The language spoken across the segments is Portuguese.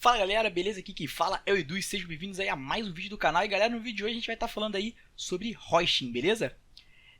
Fala galera, beleza? Aqui quem fala é o Edu e sejam bem-vindos aí a mais um vídeo do canal. E galera, no vídeo de hoje a gente vai estar falando aí sobre hosting, beleza?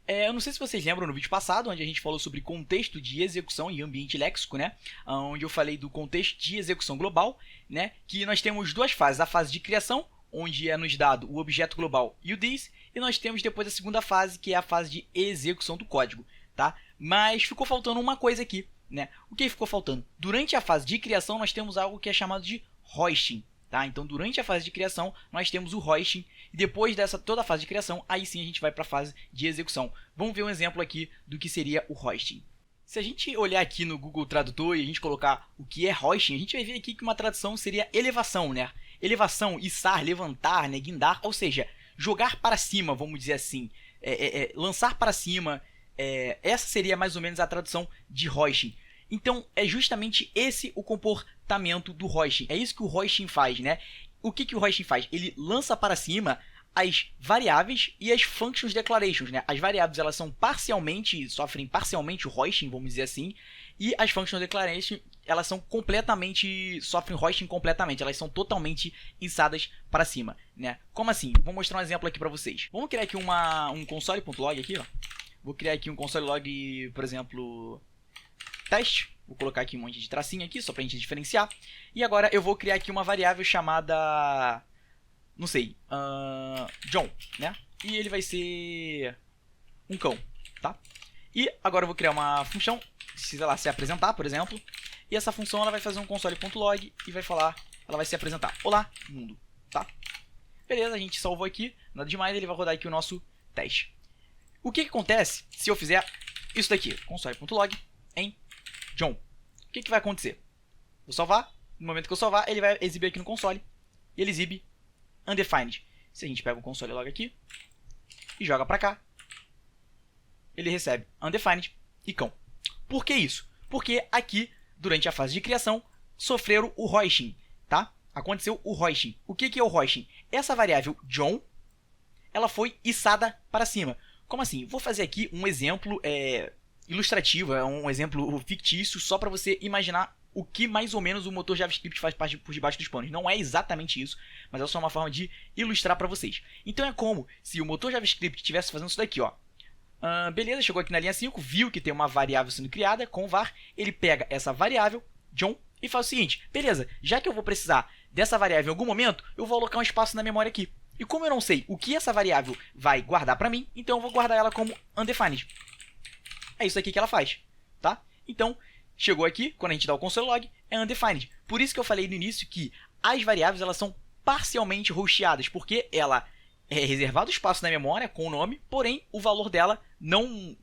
Eu não sei se vocês lembram no vídeo passado, onde a gente falou sobre contexto de execução e ambiente léxico, né? Onde eu falei do contexto de execução global, né? Que nós temos duas fases, a fase de criação, onde é nos dado o objeto global e o this, e nós temos depois a segunda fase, que é a fase de execução do código, tá? Mas ficou faltando uma coisa aqui, né? O que ficou faltando? Durante a fase de criação nós temos algo que é chamado de hosting, tá? Então durante a fase de criação nós temos o hosting e depois dessa toda a fase de criação, aí sim a gente vai para a fase de execução. Vamos ver um exemplo aqui do que seria o hosting. Se a gente olhar aqui no Google Tradutor e a gente colocar o que é hosting, a gente vai ver aqui que uma tradução seria elevação, né? Elevação, içar, levantar, né? Guindar, ou seja, jogar para cima, vamos dizer assim, lançar para cima. Essa seria mais ou menos a tradução de hosting. Então, é justamente esse o comportamento do hosting. É isso que o hosting faz, né? O que o hosting faz? Ele lança para cima as variáveis e as functions declarations, né? As variáveis, elas são sofrem parcialmente o hosting, vamos dizer assim, e as functions declarations, elas são sofrem hosting completamente, elas são totalmente içadas para cima, né? Como assim? Vou mostrar um exemplo aqui para vocês. Vamos criar aqui um console.log aqui, ó. Vou criar aqui um console.log, por exemplo, teste. Vou colocar aqui um monte de tracinho aqui, só pra gente diferenciar. E agora eu vou criar aqui uma variável chamada, não sei, John, né? E ele vai ser um cão, tá? E agora eu vou criar uma função, sei lá, se apresentar, por exemplo. E essa função ela vai fazer um console.log e vai falar, ela vai se apresentar. Olá, mundo, tá? Beleza, a gente salvou aqui, nada demais, ele vai rodar aqui o nosso teste. O que acontece se eu fizer isso daqui, console.log em John? O que vai acontecer? Vou salvar, no momento que eu salvar, ele vai exibir aqui no console, e ele exibe undefined. Se a gente pega o console.log aqui e joga pra cá, ele recebe undefined e cão. Por que isso? Porque aqui, durante a fase de criação, sofreram o hosting, tá? Aconteceu o hosting. O que é o hosting? Essa variável John, ela foi içada para cima. Como assim? Vou fazer aqui um exemplo ilustrativo, um exemplo fictício, só para você imaginar o que mais ou menos o motor JavaScript faz por debaixo dos panos. Não é exatamente isso, mas é só uma forma de ilustrar para vocês. Então é como se o motor JavaScript estivesse fazendo isso daqui, ó. Beleza, chegou aqui na linha 5, viu que tem uma variável sendo criada com var, ele pega essa variável, John, e faz o seguinte, beleza, já que eu vou precisar dessa variável em algum momento, eu vou alocar um espaço na memória aqui. E como eu não sei o que essa variável vai guardar para mim, então eu vou guardar ela como undefined. É isso aqui que ela faz, tá? Então, chegou aqui, quando a gente dá o console.log, é undefined. Por isso que eu falei no início que as variáveis elas são parcialmente hosteadas, porque ela é reservado espaço na memória com o nome, porém o valor dela não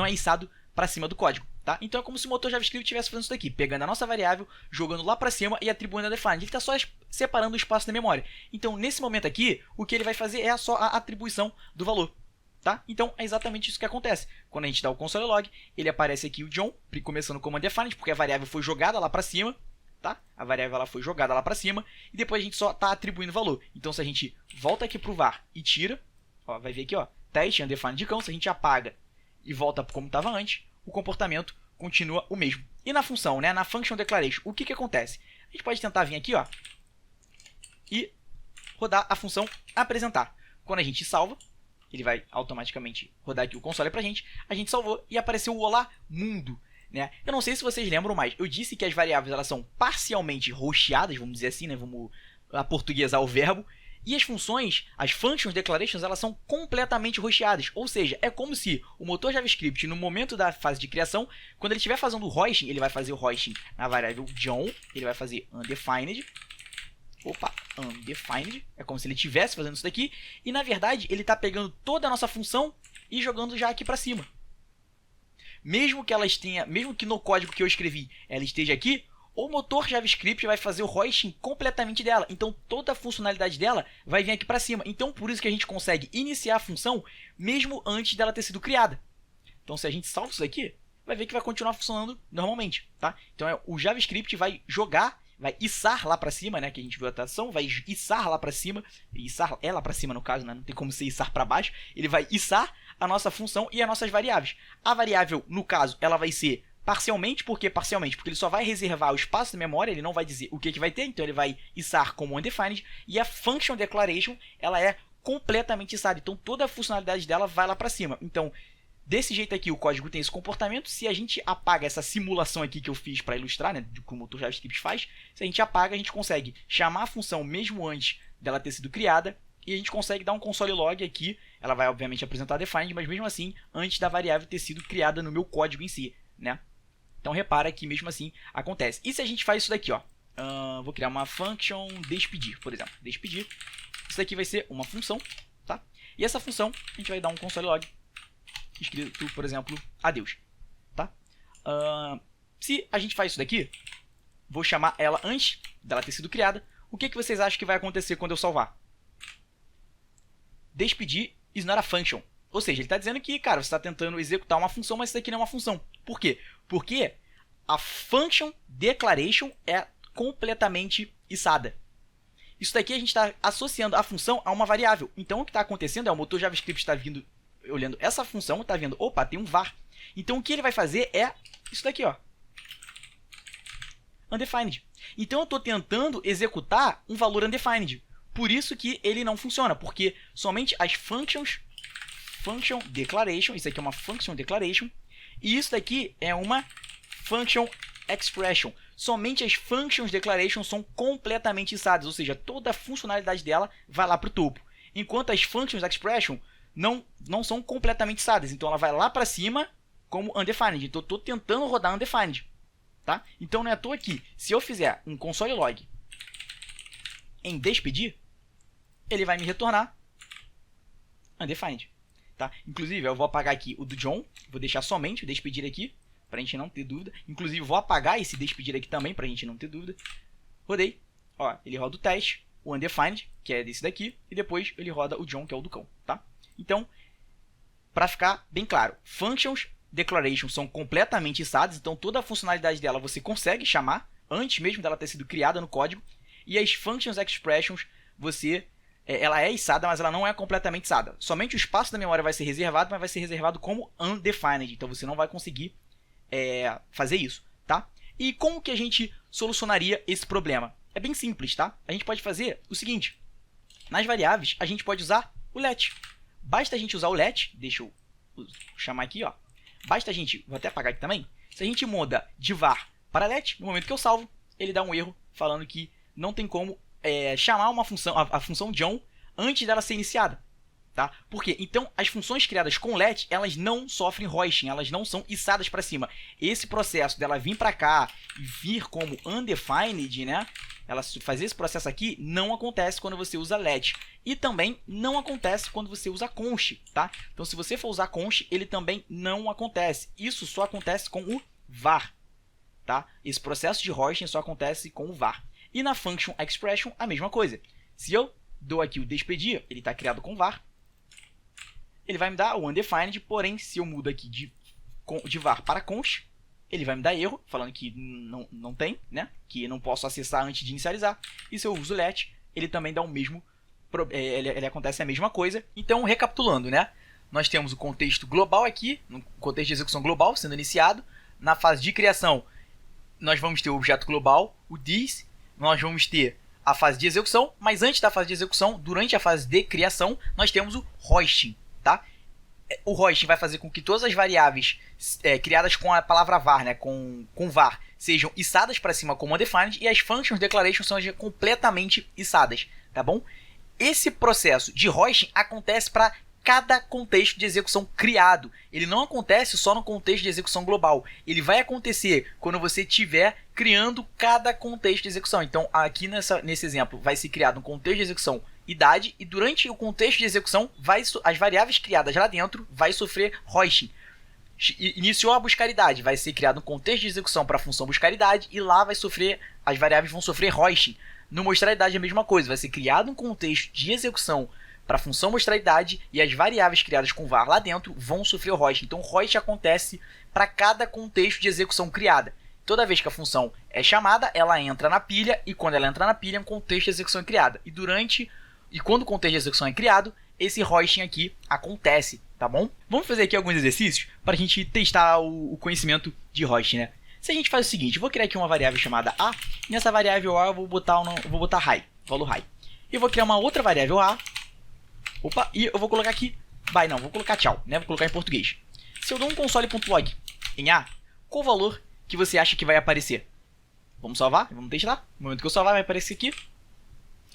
é içado para cima do código, tá? Então é como se o motor JavaScript estivesse fazendo isso daqui, pegando a nossa variável, jogando lá para cima e atribuindo a undefined. Ele está só separando o espaço na memória. Então, nesse momento aqui, o que ele vai fazer é só a atribuição do valor. Tá? Então é exatamente isso que acontece. Quando a gente dá o console.log, ele aparece aqui o John, começando como undefined, porque a variável foi jogada lá para cima, tá? A variável ela foi jogada lá para cima e depois a gente só está atribuindo valor. Então se a gente volta aqui pro var e tira, ó, vai ver aqui, ó, teste undefined de cão, se a gente apaga e volta como estava antes, o comportamento continua o mesmo. E na função, né, na function declaration, o que acontece? A gente pode tentar vir aqui, ó, e rodar a função apresentar. Quando a gente salva, ele vai automaticamente rodar aqui o console pra gente. A gente salvou e apareceu o Olá Mundo, né? Eu não sei se vocês lembram, mas eu disse que as variáveis elas são parcialmente hosteadas, vamos dizer assim, né? Vamos aportuguesar o verbo. E as funções, as functions declarations, elas são completamente hosteadas. Ou seja, é como se o motor JavaScript, no momento da fase de criação, quando ele estiver fazendo o hosting, ele vai fazer o hosting na variável John, ele vai fazer undefined. Undefined, é como se ele estivesse fazendo isso daqui, e na verdade ele está pegando toda a nossa função e jogando já aqui para cima. Mesmo que no código que eu escrevi ela esteja aqui, o motor JavaScript vai fazer o hosting completamente dela, então toda a funcionalidade dela vai vir aqui para cima. Então por isso que a gente consegue iniciar a função mesmo antes dela ter sido criada. Então se a gente salva isso daqui, vai ver que vai continuar funcionando normalmente, tá? Então o JavaScript vai içar lá pra cima, né, que a gente viu a tradução, vai içar lá pra cima, içar é lá pra cima no caso, né, não tem como ser içar pra baixo, ele vai içar a nossa função e as nossas variáveis. A variável, no caso, ela vai ser Parcialmente, por que parcialmente? Porque ele só vai reservar o espaço da memória, ele não vai dizer o que vai ter, então ele vai içar como undefined, e a function declaration, ela é completamente içada, então toda a funcionalidade dela vai lá para cima. Então, desse jeito aqui, o código tem esse comportamento. Se a gente apaga essa simulação aqui que eu fiz para ilustrar, né, de como o JavaScript faz, se a gente apaga, a gente consegue chamar a função mesmo antes dela ter sido criada, e a gente consegue dar um console log aqui. Ela vai, obviamente, apresentar defined, mas mesmo assim, antes da variável ter sido criada no meu código em si, né? Então, repara que mesmo assim acontece. E se a gente faz isso daqui, ó? Vou criar uma function despedir, por exemplo. Despedir. Isso daqui vai ser uma função, tá? E essa função, a gente vai dar um console log escrito, por exemplo, adeus, tá? Se a gente faz isso daqui, vou chamar ela antes dela ter sido criada. O que vocês acham que vai acontecer quando eu salvar? Despedir is not a function. Ou seja, ele está dizendo que, cara, você está tentando executar uma função, mas isso daqui não é uma função. Por quê? Porque a function declaration é completamente içada. Isso daqui a gente está associando a função a uma variável. Então, o que está acontecendo é o motor JavaScript está vindo, olhando essa função, está vendo, opa, tem um var. Então, o que ele vai fazer é isso daqui, ó, undefined. Então, eu estou tentando executar um valor undefined. Por isso que ele não funciona, porque somente as functions, function declaration, isso aqui é uma function declaration, e isso daqui é uma function expression. Somente as functions declaration são completamente içadas, ou seja, toda a funcionalidade dela vai lá para o topo. Enquanto as functions expression não são completamente içadas, então ela vai lá para cima como undefined. Então eu estou tentando rodar undefined, tá? Então não é à toa aqui, se eu fizer um console log em despedir, ele vai me retornar undefined, tá? Inclusive, eu vou apagar aqui o do John, vou deixar somente o despedir aqui, para a gente não ter dúvida. Inclusive, vou apagar esse despedir aqui também, para a gente não ter dúvida. Rodei, ó, ele roda o teste, o undefined, que é desse daqui, e depois ele roda o John, que é o do cão, tá? Então, para ficar bem claro, functions declaration são completamente içadas, então toda a funcionalidade dela você consegue chamar antes mesmo dela ter sido criada no código, e as functions expressions ela é içada, mas ela não é completamente içada. Somente o espaço da memória vai ser reservado, mas vai ser reservado como undefined. Então você não vai conseguir fazer isso, tá? E como que a gente solucionaria esse problema? É bem simples, tá? A gente pode fazer o seguinte. Nas variáveis, a gente pode usar o let. Basta a gente usar o let. Deixa eu chamar aqui, ó. Basta a gente, vou até apagar aqui também. Se a gente muda de var para let, no momento que eu salvo, ele dá um erro falando que não tem como chamar uma função, a função John antes dela ser iniciada, tá? Por quê? Então, as funções criadas com let, elas não sofrem hoisting, elas não são içadas para cima. Esse processo dela vir para cá e vir como undefined, né? Ela fazer esse processo aqui não acontece quando você usa let. E também não acontece quando você usa const, tá? Então, se você for usar const, ele também não acontece. Isso só acontece com o var, tá? Esse processo de hoisting só acontece com o var. E na function expression, a mesma coisa. Se eu dou aqui o despedir, ele está criado com var. Ele vai me dar o undefined, porém, se eu mudo aqui de var para const, ele vai me dar erro, falando que não tem, né? Que eu não posso acessar antes de inicializar. E se eu uso let, ele também dá o mesmo, ele acontece a mesma coisa. Então, recapitulando, né? Nós temos o contexto global aqui, no contexto de execução global sendo iniciado. Na fase de criação, nós vamos ter o objeto global, o this. Nós vamos ter a fase de execução, mas antes da fase de execução, durante a fase de criação, nós temos o hoisting, tá? O hoisting vai fazer com que todas as variáveis criadas com a palavra var, né, com var, sejam içadas para cima como undefined, e as functions declaration são completamente içadas, tá bom? Esse processo de hoisting acontece para cada contexto de execução criado. Ele não acontece só no contexto de execução global. Ele vai acontecer quando você estiver criando cada contexto de execução. Então, aqui nesse exemplo, vai ser criado um contexto de execução idade, e durante o contexto de execução, as variáveis criadas lá dentro vai sofrer hoisting. Iniciou a buscar idade, vai ser criado um contexto de execução para a função buscar idade, e lá as variáveis vão sofrer hoisting. No mostrar idade é a mesma coisa, vai ser criado um contexto de execução para a função mostrar idade, e as variáveis criadas com var lá dentro vão sofrer o hoisting. Então, o hoisting acontece para cada contexto de execução criada. Toda vez que a função é chamada, ela entra na pilha, e quando ela entra na pilha, um contexto de execução é criada. E quando o contexto de execução é criado, esse hoisting aqui acontece, tá bom? Vamos fazer aqui alguns exercícios para a gente testar o conhecimento de hoisting, né? Se a gente faz o seguinte, eu vou criar aqui uma variável chamada a, e nessa variável a eu vou botar high, valor high. E eu vou criar uma outra variável a, e eu vou colocar aqui, vou colocar tchau, né? Vou colocar em português. Se eu dou um console.log em a, qual o valor que você acha que vai aparecer? Vamos salvar, vamos testar. No momento que eu salvar vai aparecer aqui,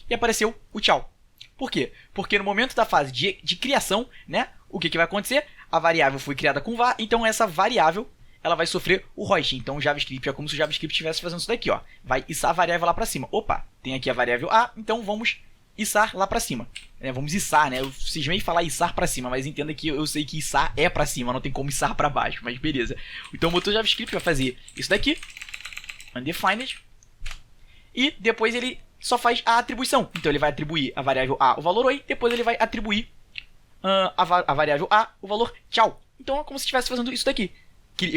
e apareceu o tchau. Por quê? Porque no momento da fase de criação, né? O que vai acontecer? A variável foi criada com var, então essa variável ela vai sofrer o hoisting. Então o JavaScript é como se o JavaScript estivesse fazendo isso daqui, ó. Vai içar a variável lá para cima. Opa, tem aqui a variável a, então vamos içar lá para cima. Vamos içar, né? Eu cismei falar içar para cima, mas entenda que eu sei que içar é para cima, não tem como içar para baixo, mas beleza. Então o motor JavaScript vai fazer isso daqui, undefined, e depois ele só faz a atribuição. Então ele vai atribuir a variável a o valor oi, depois ele vai atribuir a variável a o valor tchau. Então é como se estivesse fazendo isso daqui.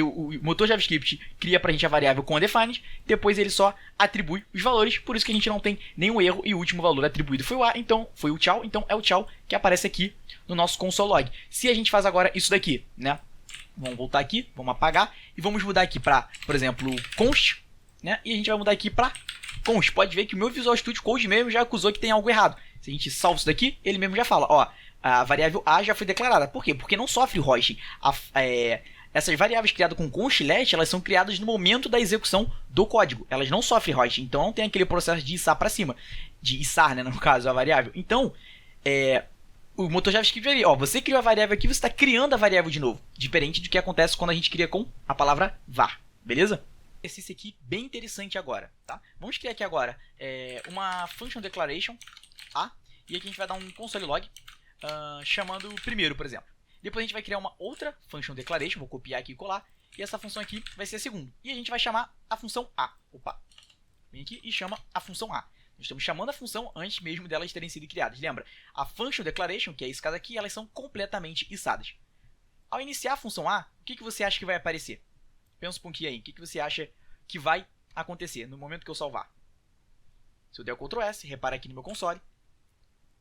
O motor JavaScript cria pra gente a variável com undefined, depois ele só atribui os valores, por isso que a gente não tem nenhum erro e o último valor atribuído foi o a, então foi o tchau, então é o tchau que aparece aqui no nosso console log. Se a gente faz agora isso daqui, né? Vamos voltar aqui, vamos apagar e vamos mudar aqui para, por exemplo, const, né? E a gente vai mudar aqui para const. Pode ver que o meu Visual Studio Code mesmo já acusou que tem algo errado. Se a gente salva isso daqui, ele mesmo já fala, ó, a variável a já foi declarada. Por quê? Porque não sofre hoisting. Essas variáveis criadas com const let, elas são criadas no momento da execução do código. Elas não sofrem hoisting, então não tem aquele processo de içar para cima. De içar, né, no caso, a variável. Então, o motor JavaScript vai ver, ó, você criou a variável aqui, você está criando a variável de novo. Diferente do que acontece quando a gente cria com a palavra var, beleza? Esse aqui bem interessante agora, tá? Vamos criar aqui agora uma function declaration, a, e aqui a gente vai dar um console log chamando primeiro, por exemplo. Depois a gente vai criar uma outra function declaration, vou copiar aqui e colar, e essa função aqui vai ser a segunda. E a gente vai chamar a função a. Opa, vem aqui e chama a função a. Nós estamos chamando a função antes mesmo delas terem sido criadas. Lembra? A function declaration, que é esse caso aqui, elas são completamente içadas. Ao iniciar a função a, o que você acha que vai aparecer? Pensa um pouquinho aí. O que você acha que vai acontecer no momento que eu salvar? Se eu der o Ctrl S, repara aqui no meu console.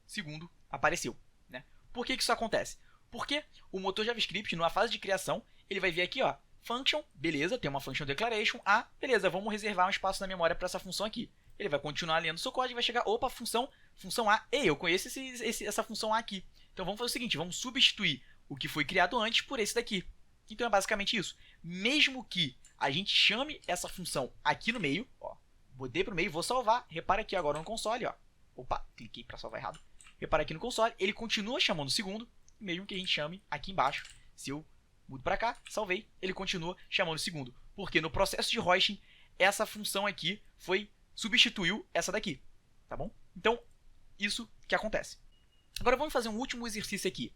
Segundo, apareceu. Né? Por que isso acontece? Porque o motor JavaScript, numa fase de criação, ele vai vir aqui, ó, function, beleza, tem uma function declaration, beleza, vamos reservar um espaço na memória para essa função aqui. Ele vai continuar lendo o seu código e vai chegar, opa, função a, eu conheço essa função a aqui. Então vamos fazer o seguinte, vamos substituir o que foi criado antes por esse daqui. Então é basicamente isso. Mesmo que a gente chame essa função aqui no meio, ó, botei para o meio, vou salvar, repara aqui agora no console, ó, opa, cliquei para salvar errado. Repara aqui no console, ele continua chamando o segundo, mesmo que a gente chame aqui embaixo. Se eu mudo para cá, salvei, ele continua chamando o segundo. Porque no processo de hoisting, essa função aqui substituiu essa daqui, tá bom? Então, isso que acontece. Agora vamos fazer um último exercício aqui.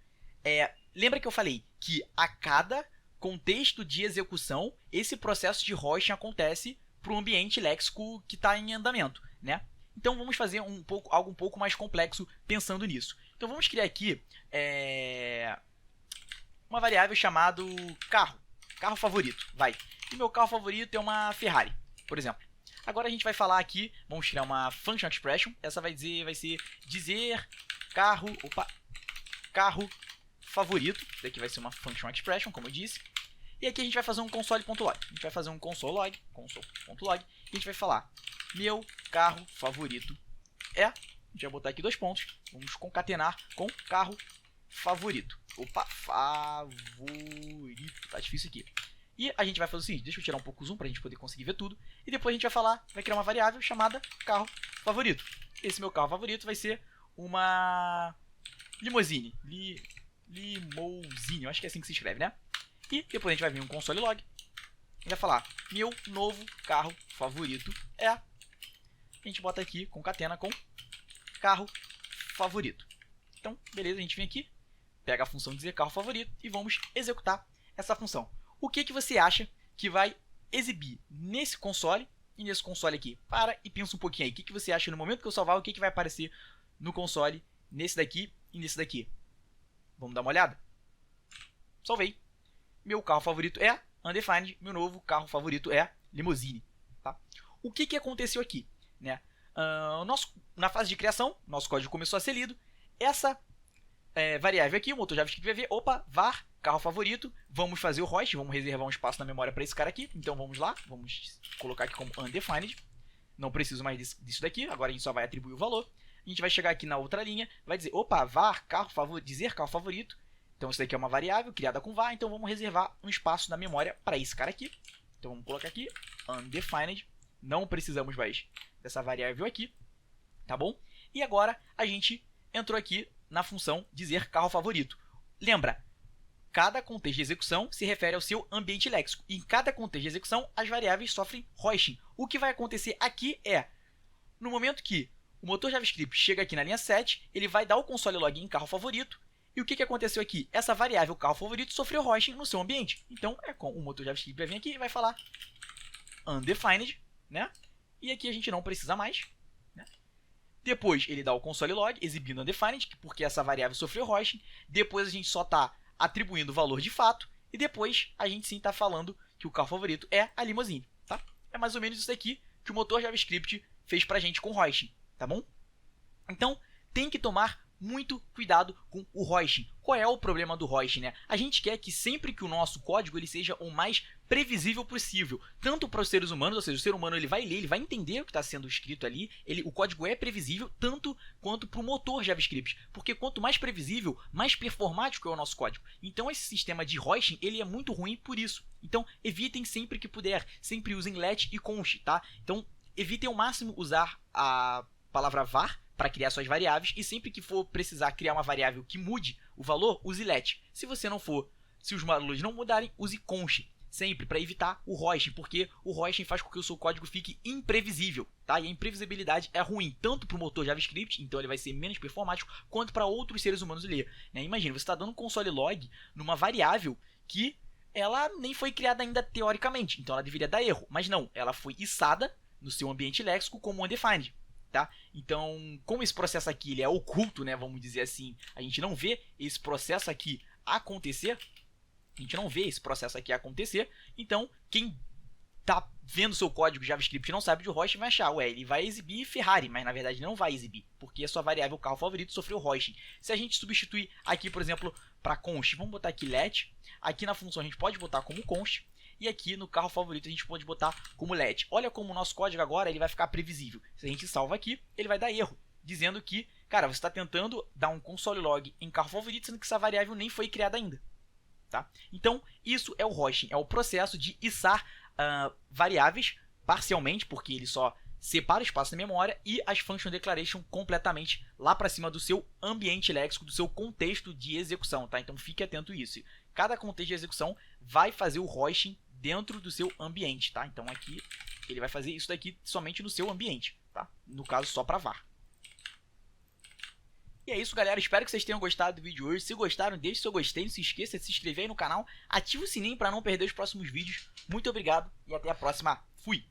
Lembra que eu falei que a cada contexto de execução, esse processo de hoisting acontece para o ambiente léxico que está em andamento, né? Então vamos fazer algo um pouco mais complexo pensando nisso. Então vamos criar aqui uma variável chamada carro favorito, vai. E meu carro favorito é uma Ferrari, por exemplo. Agora a gente vai falar aqui, vamos criar uma function expression, essa vai ser dizer carro favorito, isso daqui vai ser uma function expression, como eu disse. E aqui a gente vai fazer um console.log, a gente vai fazer um console.log, e a gente vai falar, meu carro favorito é, a gente vai botar aqui 2 pontos, vamos concatenar com carro favorito. Opa, favorito, tá difícil aqui. E a gente vai fazer o seguinte, deixa eu tirar um pouco o zoom pra gente poder conseguir ver tudo. E depois a gente vai criar uma variável chamada carro favorito. Esse meu carro favorito vai ser uma limousine. Limousine, eu acho que é assim que se escreve, né? E depois a gente vai vir um console log. E vai falar, meu novo carro favorito é. A gente bota aqui, concatena com carro favorito. Então, beleza, a gente vem aqui, pega a função dizer carro favorito e vamos executar essa função. O que você acha que vai exibir nesse console e nesse console aqui? Para e pensa um pouquinho aí. O que você acha no momento que eu salvar? O que vai aparecer no console nesse daqui e nesse daqui? Vamos dar uma olhada? Salvei. Meu carro favorito é undefined. Meu novo carro favorito é limousine. Tá? O que aconteceu aqui? Né? Na fase de criação, nosso código começou a ser lido. variável aqui, o motor JavaScript vai ver, opa, var, carro favorito, vamos fazer o hoist, vamos reservar um espaço na memória para esse cara aqui, então vamos lá, vamos colocar aqui como undefined, não preciso mais disso daqui, agora a gente só vai atribuir o valor, a gente vai chegar aqui na outra linha, vai dizer, opa, var, dizer carro favorito, então isso daqui é uma variável criada com var, então vamos reservar um espaço na memória para esse cara aqui, então vamos colocar aqui, undefined, não precisamos mais dessa variável aqui, tá bom? E agora a gente entrou aqui na função dizer carro favorito. Lembra, cada contexto de execução se refere ao seu ambiente léxico. E em cada contexto de execução, as variáveis sofrem hoisting. O que vai acontecer aqui é, no momento que o motor JavaScript chega aqui na linha 7, ele vai dar o console log em carro favorito. E o que aconteceu aqui? Essa variável carro favorito sofreu hoisting no seu ambiente. Então, o motor JavaScript vai vir aqui e vai falar undefined, né? E aqui a gente não precisa mais. Depois ele dá o console log, exibindo undefined, porque essa variável sofreu hoisting. Depois a gente só está atribuindo o valor de fato. E depois a gente sim está falando que o carro favorito é a limousine. Tá? É mais ou menos isso aqui que o motor JavaScript fez pra gente com hoisting. Tá bom? Então tem que tomar muito cuidado com o hoisting. Qual é o problema do hoisting, né? A gente quer que sempre que o nosso código ele seja o mais previsível possível, tanto para os seres humanos, ou seja, o ser humano ele vai ler, ele vai entender o que está sendo escrito ali, o código é previsível, tanto quanto para o motor JavaScript, porque quanto mais previsível, mais performático é o nosso código. Então esse sistema de hoisting ele é muito ruim por isso. Então evitem sempre que puder, sempre usem let e const, tá? Então evitem ao máximo usar a palavra var para criar suas variáveis, e sempre que for precisar criar uma variável que mude o valor, use let. Se você não for, se os valores não mudarem, use const, sempre para evitar o hoisting, porque o hoisting faz com que o seu código fique imprevisível, tá? E a imprevisibilidade é ruim tanto para o motor JavaScript, então ele vai ser menos performático, quanto para outros seres humanos ler, né? Imagina, você está dando um console log numa variável que ela nem foi criada ainda teoricamente, então ela deveria dar erro, mas não, ela foi içada no seu ambiente léxico como undefined. Tá? Então, como esse processo aqui ele é oculto, né, vamos dizer assim, a gente não vê esse processo aqui acontecer, então quem tá vendo seu código JavaScript e não sabe de hoisting vai achar, ué, ele vai exibir Ferrari, mas na verdade não vai exibir, porque a sua variável carro favorito sofreu hoisting. Se a gente substituir aqui, por exemplo, para const, vamos botar aqui let, aqui na função a gente pode botar como const, e aqui no carro favorito a gente pode botar como let. Olha como o nosso código agora ele vai ficar previsível. Se a gente salva aqui, ele vai dar erro, dizendo que, cara, você está tentando dar um console log em carro favorito, sendo que essa variável nem foi criada ainda. Tá? Então, isso é o hoisting, é o processo de içar variáveis parcialmente, porque ele só separa o espaço na memória, e as function declaration completamente lá para cima do seu ambiente léxico, do seu contexto de execução. Tá? Então fique atento a isso. Cada contexto de execução vai fazer o hoisting dentro do seu ambiente, tá? Então aqui ele vai fazer isso daqui somente no seu ambiente, tá? No caso só para var. E é isso, galera. Espero que vocês tenham gostado do vídeo hoje. Se gostaram, deixe seu gostei, não se esqueça de se inscrever aí no canal, ative o sininho para não perder os próximos vídeos. Muito obrigado e até a próxima. Fui!